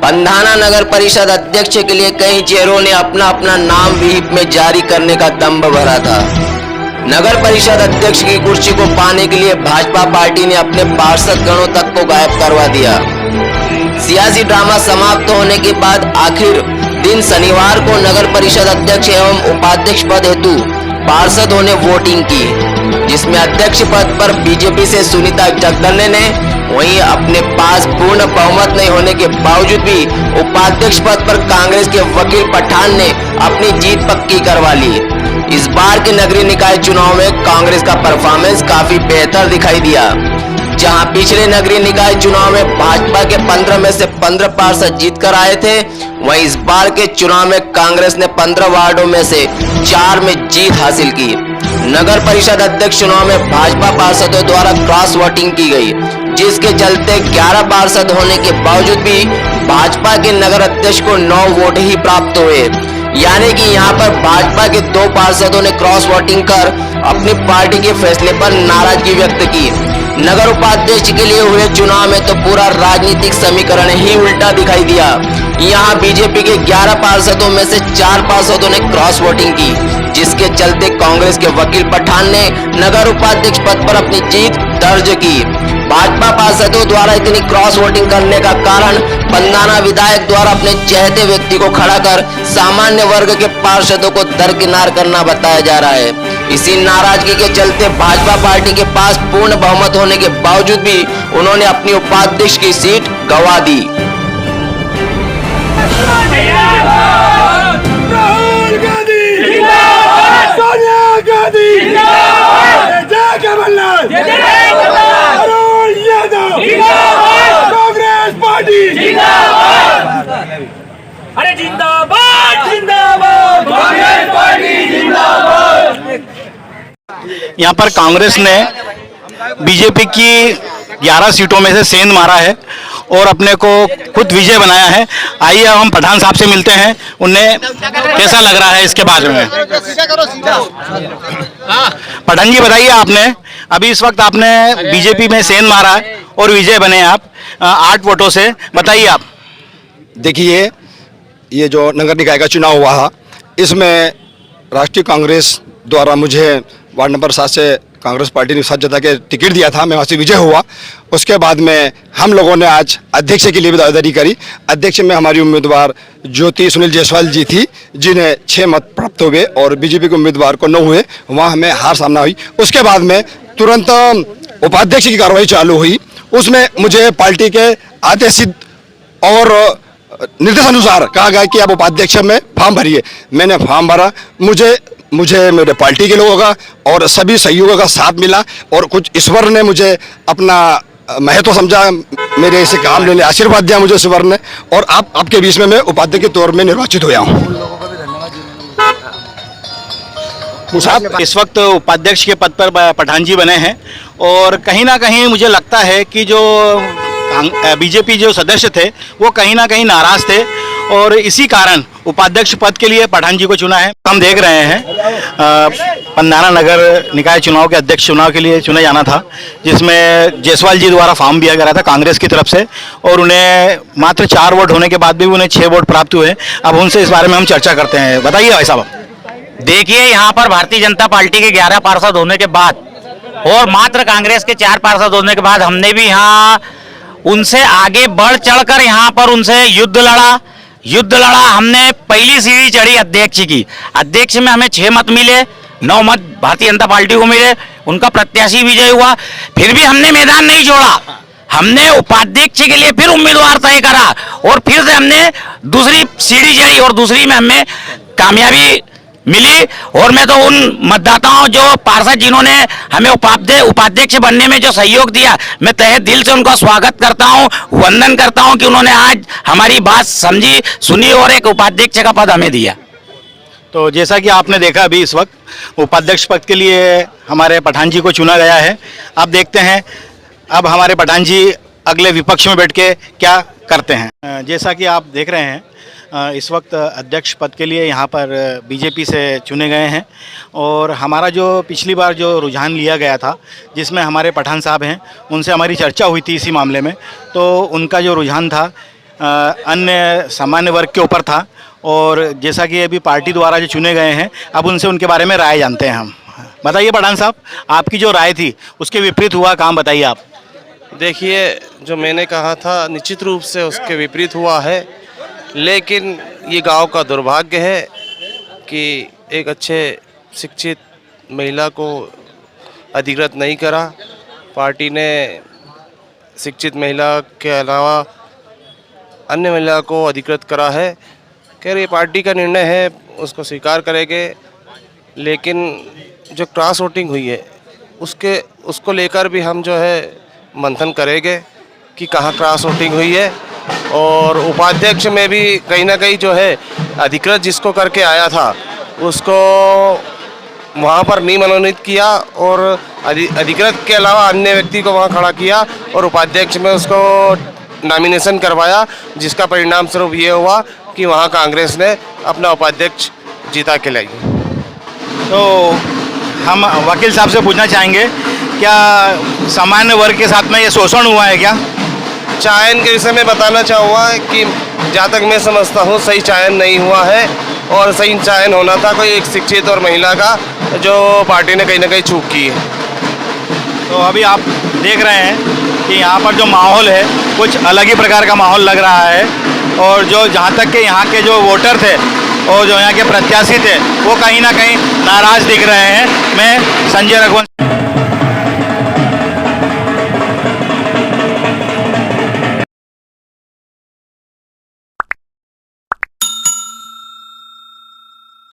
पंधाना नगर परिषद अध्यक्ष के लिए कई चेहरों ने अपना अपना नाम व्हीप में जारी करने का दम्भ भरा था। नगर परिषद अध्यक्ष की कुर्सी को पाने के लिए भाजपा पार्टी ने अपने पार्षद गणों तक को गायब करवा दिया। सियासी ड्रामा समाप्त होने के बाद आखिर दिन शनिवार को नगर परिषद अध्यक्ष एवं उपाध्यक्ष पद हेतु पार्षदों ने वोटिंग की, जिसमें अध्यक्ष पद पर बीजेपी से सुनीता जगदले ने, वहीं अपने पास पूर्ण बहुमत नहीं होने के बावजूद भी उपाध्यक्ष पद पर कांग्रेस के वकील पठान ने अपनी जीत पक्की करवा ली। इस बार के नगरीय निकाय चुनाव में कांग्रेस का परफॉर्मेंस काफी बेहतर दिखाई दिया। जहां पिछले नगरीय निकाय चुनाव में भाजपा के 15 में से 15 पार्षद जीत कर आए थे, वहीं इस बार के चुनाव में कांग्रेस ने 15 वार्डों में से 4 में जीत हासिल की। नगर परिषद अध्यक्ष चुनाव में भाजपा पार्षदों द्वारा क्रॉस वोटिंग की गई, जिसके चलते 11 पार्षद होने के बावजूद भी भाजपा के नगर अध्यक्ष को 9 वोट ही प्राप्त हुए। यानी कि यहां पर भाजपा के 2 पार्षदों ने क्रॉस वोटिंग कर अपनी पार्टी के फैसले पर नाराजगी व्यक्त की। नगर उपाध्यक्ष के लिए हुए चुनाव में तो पूरा राजनीतिक समीकरण ही उल्टा दिखाई दिया। यहां बीजेपी के 11 पार्षदों में से 4 पार्षदों ने क्रॉस वोटिंग की, जिसके चलते कांग्रेस के वकील पठान ने नगर उपाध्यक्ष पद पर अपनी जीत दर्ज की। भाजपा पार्षदों द्वारा इतनी क्रॉस वोटिंग करने का कारण पंधाना विधायक द्वारा अपने चहेते व्यक्ति को खड़ा कर सामान्य वर्ग के पार्षदों को दरकिनार करना बताया जा रहा है। इसी नाराजगी के चलते भाजपा पार्टी के पास पूर्ण बहुमत होने के बावजूद भी उन्होंने अपनी उपाध्यक्ष की सीट गंवा दी। राहुल गांधी जिंदाबाद, सोनिया गांधी जिंदाबाद, जय कमलनाथ जिंदाबाद, अरुण यादव जिंदाबाद, कांग्रेस पार्टी जिंदाबाद। अरे जिंदाबाद जिंदाबाद, कांग्रेस पार्टी जिंदाबाद। यहाँ पर कांग्रेस ने बीजेपी की 11 सीटों में से सेंध मारा है और अपने को खुद विजय बनाया है। आइए हम पठान साहब से मिलते हैं, उन्हें कैसा लग रहा है इसके बारे में। पठान जी बताइए, आपने अभी इस वक्त आपने बीजेपी में सेंध मारा है और विजय बने आप 8 वोटों से, बताइए आप। देखिए, ये जो नगर निकाय का चुनाव हुआ है, इसमें राष्ट्रीय कांग्रेस द्वारा मुझे वार्ड नंबर 7 से कांग्रेस पार्टी ने साथ जता के टिकट दिया था, मैं वहाँ से विजय हुआ। उसके बाद में हम लोगों ने आज अध्यक्ष के लिए भी दावेदारी करी। अध्यक्ष में हमारी उम्मीदवार ज्योति सुनील जायसवाल जी थी, जिन्हें 6 मत प्राप्त हुए और बीजेपी के उम्मीदवार को 9 हुए, वहाँ हमें हार सामना हुई। उसके बाद में तुरंत उपाध्यक्ष की कार्रवाई चालू हुई। उसमें मुझे पार्टी के आदेशित और निर्देशानुसार कहा गया कि आप उपाध्यक्ष में फॉर्म भरिए। मैंने फॉर्म भरा, मुझे मेरे पार्टी के लोगों का और सभी सहयोगों का साथ मिला और कुछ ईश्वर ने मुझे अपना महत्व समझा, मेरे ऐसे काम लेने आशीर्वाद दिया मुझे ईश्वर ने, और आपके बीच में मैं उपाध्यक्ष के तौर में निर्वाचित हुआ हूँ। इस वक्त उपाध्यक्ष के पद पर पठान जी बने हैं और कहीं ना कहीं मुझे लगता है कि जो बीजेपी जो सदस्य थे वो कहीं ना कहीं नाराज थे और इसी कारण उपाध्यक्ष पद के लिए पठान जी को चुना है। हम देख रहे हैं पंधाना नगर निकाय चुनाव के अध्यक्ष चुनाव के लिए चुना जाना था, जिसमें जायसवाल जी द्वारा फॉर्म दिया गया था कांग्रेस की तरफ से और उन्हें मात्र 4 वोट होने के बाद भी उन्हें 6 वोट प्राप्त हुए। अब उनसे इस बारे में हम चर्चा करते हैं। बताइए भाई साहब। देखिए, यहाँ पर भारतीय जनता पार्टी के 11 पार्षद होने के बाद और मात्र कांग्रेस के 4 पार्षद होने के बाद हमने भी यहाँ उनसे आगे बढ़ चढ़कर यहाँ पर उनसे युद्ध लड़ा। हमने पहली सीढ़ी चढ़ी अध्यक्ष की। अध्यक्ष में हमें 6 मत मिले, 9 मत भारतीय जनता पार्टी को मिले, उनका प्रत्याशी विजय हुआ। फिर भी हमने मैदान नहीं छोड़ा, हमने उपाध्यक्ष के लिए फिर उम्मीदवार तय करा और फिर से हमने दूसरी सीढ़ी चढ़ी और दूसरी में हमें कामयाबी मिली। और मैं तो उन मतदाताओं जो पार्षद जिन्होंने हमें उपाध्यक्ष बनने में जो सहयोग दिया, मैं तहे दिल से उनका स्वागत करता हूं, वंदन करता हूं कि उन्होंने आज हमारी बात समझी, सुनी और एक उपाध्यक्ष का पद हमें दिया। तो जैसा कि आपने देखा, अभी इस वक्त उपाध्यक्ष पद के लिए हमारे पठान जी को चुना गया है। अब देखते हैं अब हमारे पठान जी अगले विपक्ष में बैठ के क्या करते हैं। जैसा कि आप देख रहे हैं, इस वक्त अध्यक्ष पद के लिए यहाँ पर बीजेपी से चुने गए हैं और हमारा जो पिछली बार जो रुझान लिया गया था, जिसमें हमारे पठान साहब हैं, उनसे हमारी चर्चा हुई थी इसी मामले में, तो उनका जो रुझान था अन्य सामान्य वर्ग के ऊपर था। और जैसा कि अभी पार्टी द्वारा जो चुने गए हैं, अब उनसे उनके बारे में राय जानते हैं हम। बताइए पठान साहब, आपकी जो राय थी उसके विपरीत हुआ काम बताइए आप। देखिए, जो मैंने कहा था निश्चित रूप से उसके विपरीत हुआ है, लेकिन ये गांव का दुर्भाग्य है कि एक अच्छे शिक्षित महिला को अधिकृत नहीं करा। पार्टी ने शिक्षित महिला के अलावा अन्य महिला को अधिकृत करा है। कह रही पार्टी का निर्णय है, उसको स्वीकार करेंगे, लेकिन जो क्रॉस वोटिंग हुई है उसको लेकर भी हम जो है मंथन करेंगे कि कहाँ क्रॉस वोटिंग हुई है। और उपाध्यक्ष में भी कहीं ना कहीं जो है अधिकृत जिसको करके आया था उसको वहाँ पर नहीं मनोनीत किया और अधिकृत के अलावा अन्य व्यक्ति को वहाँ खड़ा किया और उपाध्यक्ष में उसको नॉमिनेशन करवाया, जिसका परिणाम स्वरूप ये हुआ कि वहाँ कांग्रेस ने अपना उपाध्यक्ष जीता के लाई। तो हम वकील साहब से पूछना चाहेंगे, क्या सामान्य वर्ग के साथ में ये शोषण हुआ है क्या? चयन के विषय में बताना चाहूँगा कि जहाँ तक मैं समझता हूँ सही चयन नहीं हुआ है और सही चयन होना था कोई एक शिक्षित और महिला का, जो पार्टी ने कहीं ना कहीं चूक की है। तो अभी आप देख रहे हैं कि यहाँ पर जो माहौल है कुछ अलग ही प्रकार का माहौल लग रहा है। और जो जहाँ तक के यहाँ के जो वोटर थे और जो यहाँ के प्रत्याशी थे वो कहीं ना कहीं नाराज़ दिख रहे हैं। मैं संजय रघुवंश।